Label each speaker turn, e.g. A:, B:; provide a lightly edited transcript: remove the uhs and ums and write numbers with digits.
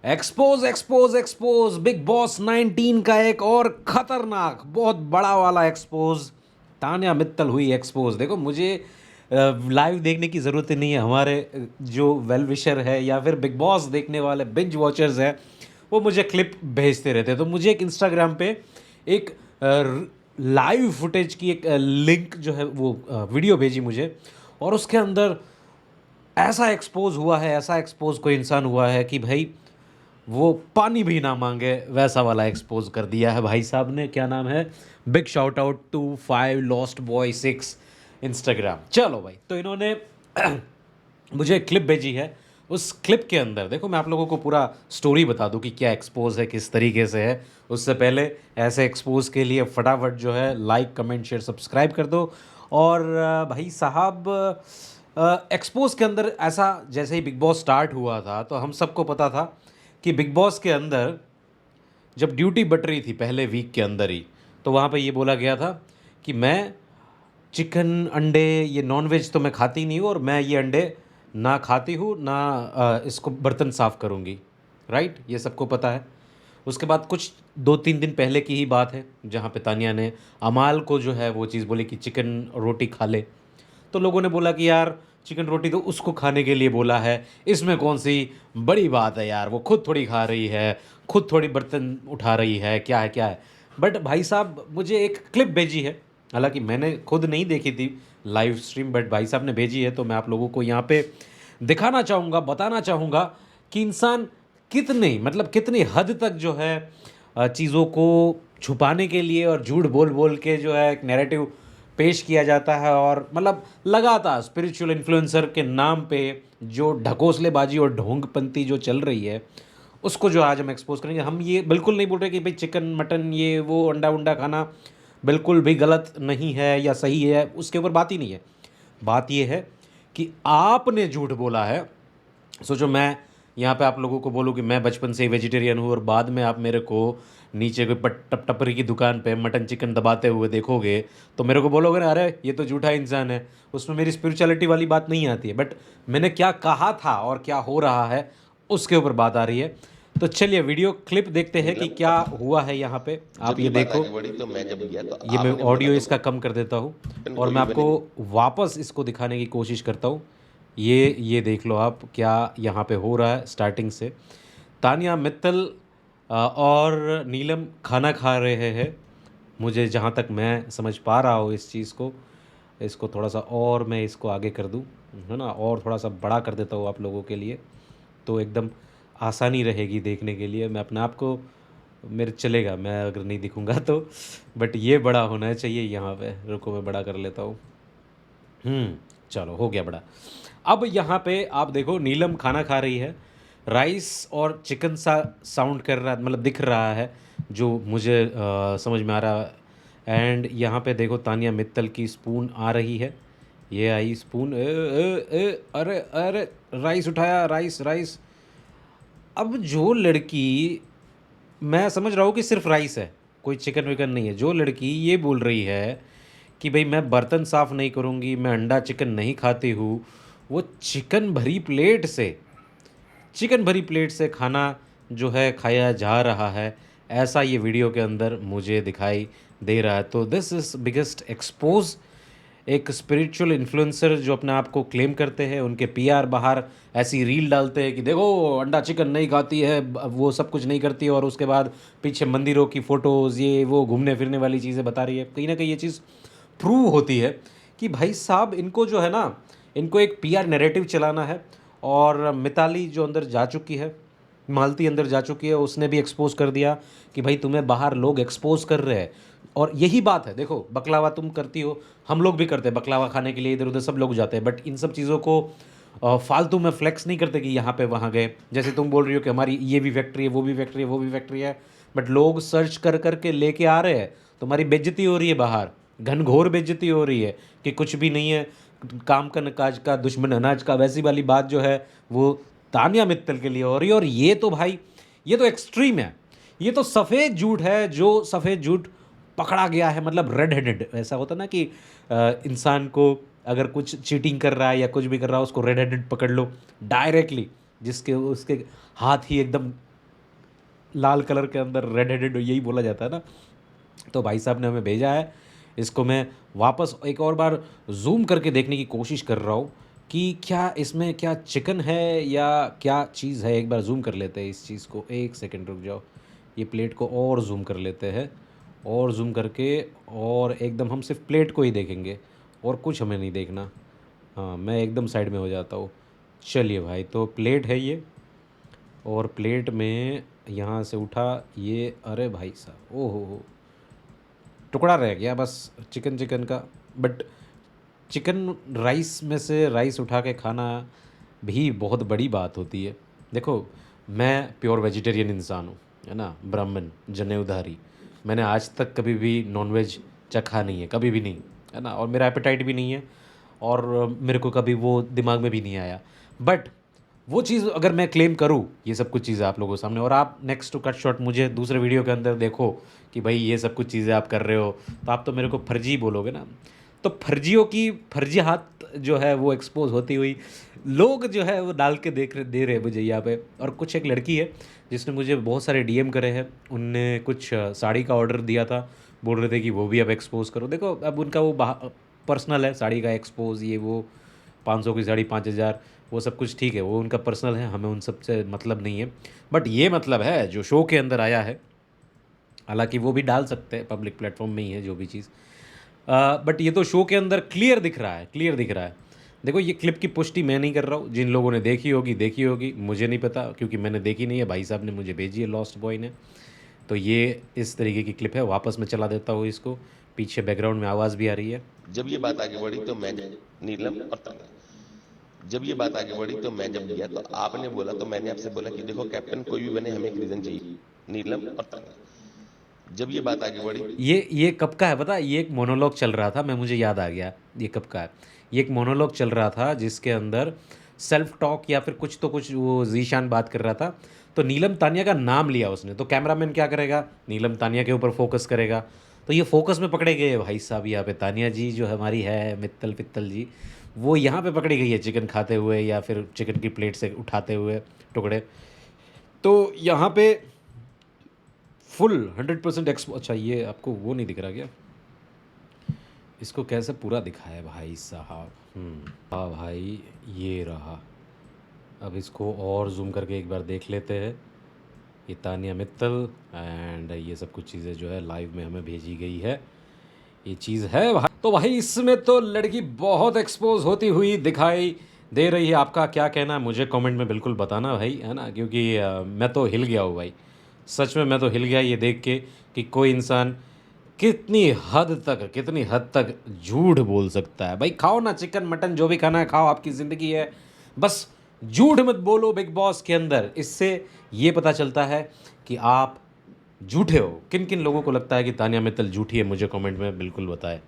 A: Expose expose expose big boss 19 का एक और खतरनाक बहुत बड़ा वाला एक्सपोज। तान्या मित्तल हुई एक्सपोज। देखो मुझे लाइव देखने की ज़रूरत ही नहीं है। हमारे जो वेल विशर है या फिर बिग बॉस देखने वाले बिंज वॉचर्स हैं वो मुझे क्लिप भेजते रहते हैं। तो मुझे एक इंस्टाग्राम पे एक लाइव फुटेज की एक लिंक जो है वो वीडियो भेजी मुझे, और उसके अंदर ऐसा एक्सपोज हुआ है, ऐसा एक्सपोज कोई इंसान हुआ है कि भाई वो पानी भी ना मांगे वैसा वाला एक्सपोज कर दिया है भाई साहब ने। क्या नाम है? Big shout out to 5 lost boy 6 Instagram. चलो भाई, तो इन्होंने मुझे एक क्लिप भेजी है। उस क्लिप के अंदर देखो, मैं आप लोगों को पूरा स्टोरी बता दूं कि क्या एक्सपोज है, किस तरीके से है। उससे पहले ऐसे एक्सपोज के लिए फटाफट जो है लाइक कमेंट शेयर सब्सक्राइब कर दो। और भाई साहब, एक्सपोज के अंदर ऐसा, जैसे ही बिग बॉस स्टार्ट हुआ था तो हम सबको पता था कि बिग बॉस के अंदर जब ड्यूटी बट रही थी पहले वीक के अंदर ही, तो वहाँ पे ये बोला गया था कि मैं चिकन अंडे ये नॉनवेज तो मैं खाती नहीं हूँ, और मैं ये अंडे ना खाती हूँ ना इसको बर्तन साफ़ करूँगी। राइट, ये सबको पता है। उसके बाद कुछ 2-3 दिन पहले की ही बात है जहाँ पे तानिया ने अमाल को जो है वो चीज़ बोली कि चिकन रोटी खा ले। तो लोगों ने बोला कि यार चिकन रोटी तो उसको खाने के लिए बोला है, इसमें कौन सी बड़ी बात है यार, वो खुद थोड़ी खा रही है, खुद थोड़ी बर्तन उठा रही है, क्या है क्या है। बट भाई साहब मुझे एक क्लिप भेजी है, हालांकि मैंने खुद नहीं देखी थी लाइव स्ट्रीम, बट भाई साहब ने भेजी है, तो मैं आप लोगों को यहाँ पे दिखाना चाहूँगा, बताना चाहूँगा कि इंसान कितनी मतलब कितनी हद तक जो है चीज़ों को छुपाने के लिए और झूठ बोल बोल के जो है एक नैरेटिव पेश किया जाता है। और मतलब लगातार स्पिरिचुअल इन्फ्लुएंसर के नाम पे जो ढकोसलेबाजी और ढोंगपंती जो चल रही है उसको जो आज हम एक्सपोज करेंगे। हम ये बिल्कुल नहीं बोल रहे कि भाई चिकन मटन ये वो अंडा उंडा खाना बिल्कुल भी गलत नहीं है या सही है, उसके ऊपर बात ही नहीं है। बात ये है कि आपने झूठ बोला है। सोचो मैं यहाँ पे आप लोगों को बोलूँ कि मैं बचपन से ही वेजिटेरियन हूँ, और बाद में आप मेरे को नीचे कोई टपरी की दुकान पे मटन चिकन दबाते हुए देखोगे तो मेरे को बोलोगे ना, अरे ये तो झूठा इंसान है। उसमें मेरी स्पिरिचुअलिटी वाली बात नहीं आती है, बट मैंने क्या कहा था और क्या हो रहा है उसके ऊपर बात आ रही है। तो चलिए वीडियो क्लिप देखते हैं कि
B: नीलम,
A: क्या हुआ है यहाँ पे। आप
B: जब
A: ये
B: ये बात
A: देखो,
B: आगे बढ़ी तो मैं जब गया तो
A: ये मैं
B: आपने बोला
A: ऑडियो
B: था
A: इसका कम कर देता हूँ
B: चिकन
A: और मैं
B: कोई भी
A: आपको
B: बनेगी।
A: वापस इसको दिखाने की कोशिश करता हूँ। ये देख लो आप क्या यहाँ पे हो रहा है स्टार्टिंग से। तानिया मित्तल और नीलम खाना खा रहे हैं। मुझे जहाँ तक मैं समझ पा रहा हूँ इस चीज़ को, इसको थोड़ा सा और मैं इसको आगे कर दूँ, है ना, और थोड़ा सा बड़ा कर देता हूँ आप लोगों के लिए, तो एकदम आसानी रहेगी देखने के लिए। मैं अपने आप को, मेरे चलेगा मैं अगर नहीं दिखूंगा तो, बट ये बड़ा होना चाहिए यहाँ पे। रुको मैं बड़ा कर लेता हूँ। चलो हो गया बड़ा। अब यहाँ पे आप देखो नीलम खाना खा रही है, राइस और चिकन सा साउंड कर रहा, मतलब दिख रहा है जो मुझे समझ में आ रहा है। एंड यहाँ पे देखो तानिया मित्तल की स्पून आ रही है, ये आई स्पून। अरे अरे, राइस उठाया, राइस राइस। अब जो लड़की, मैं समझ रहा हूँ कि सिर्फ राइस है, कोई चिकन विकन नहीं है। जो लड़की ये बोल रही है कि भाई मैं बर्तन साफ़ नहीं करूँगी, मैं अंडा चिकन नहीं खाती हूँ, वो चिकन भरी प्लेट से खाना जो है खाया जा रहा है, ऐसा ये वीडियो के अंदर मुझे दिखाई दे रहा है। तो दिस इज़ बिगेस्ट एक्सपोज। एक स्पिरिचुअल इन्फ्लुएंसर जो अपने आप को क्लेम करते हैं, उनके पीआर बाहर ऐसी रील डालते हैं कि देखो अंडा चिकन नहीं खाती है, वो सब कुछ नहीं करती है, और उसके बाद पीछे मंदिरों की फ़ोटोज़ ये वो घूमने फिरने वाली चीज़ें बता रही है। कहीं ना कहीं ये चीज़ प्रूव होती है कि भाई साहब इनको जो है ना, इनको एक पीआर नैरेटिव चलाना है। और मिताली जो अंदर जा चुकी है, मालती अंदर जा चुकी है, उसने भी एक्सपोज कर दिया कि भाई तुम्हें बाहर लोग एक्सपोज कर रहे हैं। और यही बात है, देखो बकलावा तुम करती हो, हम लोग भी करते हैं बकलावा खाने के लिए, इधर उधर सब लोग जाते हैं, बट इन सब चीज़ों को फालतू में फ्लेक्स नहीं करते कि यहाँ पे वहाँ गए। जैसे तुम बोल रही हो कि हमारी ये भी फैक्ट्री है, वो भी फैक्ट्री है, वो भी फैक्ट्री है, बट लोग सर्च कर कर के लेके आ रहे हैं। तुम्हारी बेइज्जती हो रही है बाहर, घनघोर बेइज्जती हो रही है कि कुछ भी नहीं है, काम का नकाज का दुश्मन अनाज का, वैसी वाली बात जो है वो तानिया मित्तल के लिए हो रही है। और ये तो भाई, ये तो एक्सट्रीम है, ये तो सफ़ेद झूठ है। जो सफ़ेद झूठ पकड़ा गया है, मतलब रेड हेडेड, ऐसा होता ना कि इंसान को अगर कुछ चीटिंग कर रहा है या कुछ भी कर रहा है उसको रेड हेडेड पकड़ लो डायरेक्टली, जिसके उसके हाथ ही एकदम लाल कलर के अंदर रेड हेडेड यही बोला जाता है ना। तो भाई साहब ने हमें भेजा है, इसको मैं वापस एक और बार ज़ूम करके देखने की कोशिश कर रहा हूँ कि क्या इसमें क्या चिकन है या क्या चीज़ है। एक बार ज़ूम कर लेते हैं इस चीज़ को, एक सेकंड रुक जाओ, ये प्लेट को और ज़ूम कर लेते हैं, और ज़ूम करके, और एकदम हम सिर्फ प्लेट को ही देखेंगे और कुछ हमें नहीं देखना। हाँ, मैं एकदम साइड में हो जाता हूँ। चलिए भाई, तो प्लेट है ये, और प्लेट में यहाँ से उठा ये, अरे भाई साहब, ओहो हो, टुकड़ा रह गया बस चिकन चिकन का। बट चिकन राइस में से राइस उठा के खाना भी बहुत बड़ी बात होती है। देखो, मैं प्योर वेजिटेरियन इंसान हूँ, है ना, ब्राह्मण जनेऊधारी। मैंने आज तक कभी भी नॉनवेज चखा नहीं है, कभी भी नहीं, है ना, और मेरा एपेटाइट भी नहीं है, और मेरे को कभी वो दिमाग में भी नहीं आया। बट वो चीज़ अगर मैं क्लेम करूँ, ये सब कुछ चीज़ें आप लोगों के सामने, और आप नेक्स्ट टू कट शॉट मुझे दूसरे वीडियो के अंदर देखो कि भाई ये सब कुछ चीज़ें आप कर रहे हो, तो आप तो मेरे को फर्जी बोलोगे ना। तो फर्जियों की फर्जी हाथ जो है वो एक्सपोज होती हुई लोग जो है वो डाल के दे रहे हैं मुझे यहाँ पे। और कुछ एक लड़की है जिसने मुझे बहुत सारे डीएम करे हैं, उनने कुछ साड़ी का ऑर्डर दिया था, बोल रहे थे कि वो भी अब एक्सपोज करो। देखो, अब उनका वो पर्सनल है, साड़ी का एक्सपोज, ये वो 500 की साड़ी 5000, वो सब कुछ ठीक है, वो उनका पर्सनल है, हमें उन सब से मतलब नहीं है। बट ये मतलब है जो शो के अंदर आया है, हालांकि वो भी डाल सकते हैं, पब्लिक प्लेटफॉर्म में ही है जो भी चीज़, बट ये तो शो के अंदर क्लियर दिख रहा है, क्लियर दिख रहा है। देखो, ये क्लिप की पुष्टि मैं नहीं कर रहा हूँ, जिन लोगों ने देखी होगी, मुझे नहीं पता क्योंकि मैंने देखी नहीं है, भाई साहब ने मुझे भेजी है, लॉस्ट बॉय ने। तो ये इस तरीके की क्लिप है, वापस मैं चला देता हूँ इसको, पीछे बैकग्राउंड में आवाज़ भी आ रही है।
B: जब ये बात आगे बढ़ी तो मैं नीलम और जब ये बात आगे बढ़ी तो मैं जब गया तो आपने बोला, तो मैंने आपसे बोला कि देखो कैप्टन कोई भी बने, हमें एक रीजन चाहिए, नीलम और जब ये बात आगे बढ़ी,
A: ये कब का है पता है? ये एक मोनोलॉग चल रहा था, मैं मुझे याद आ गया ये कब का है। ये एक मोनोलॉग चल रहा था जिसके अंदर सेल्फ टॉक या फिर कुछ तो कुछ वो जीशान बात कर रहा था, तो नीलम तानिया का नाम लिया उसने, तो कैमरामैन क्या करेगा, नीलम तानिया के ऊपर फोकस करेगा, तो ये फोकस में पकड़े गए भाई साहब। यहाँ पे तानिया जी जो हमारी है, मित्तल पित्तल जी, वो यहाँ पे पकड़ी गई है चिकन खाते हुए या फिर चिकन की प्लेट से उठाते हुए टुकड़े। तो यहाँ पे फुल 100% एक्सपो। अच्छा, ये आपको वो नहीं दिख रहा क्या? इसको कैसे पूरा दिखाया है भाई साहब? हाँ भाई, ये रहा। अब इसको और जूम करके एक बार देख लेते हैं। ये तानिया मित्तल एंड ये सब कुछ चीज़ें जो है लाइव में हमें भेजी गई है, ये चीज़ है भाई। तो भाई इसमें तो लड़की बहुत एक्सपोज होती हुई दिखाई दे रही है। आपका क्या कहना है मुझे कमेंट में बिल्कुल बताना भाई, है ना, क्योंकि मैं तो हिल गया हूँ भाई, सच में मैं तो हिल गया ये देख के कि कोई इंसान कितनी हद तक झूठ बोल सकता है। भाई खाओ ना चिकन मटन, जो भी खाना है खाओ, आपकी ज़िंदगी है, बस झूठ मत बोलो बिग बॉस के अंदर। इससे ये पता चलता है कि आप झूठे हो। किन किन लोगों को लगता है कि तानिया मित्तल झूठी है, मुझे कमेंट में बिल्कुल बताएं।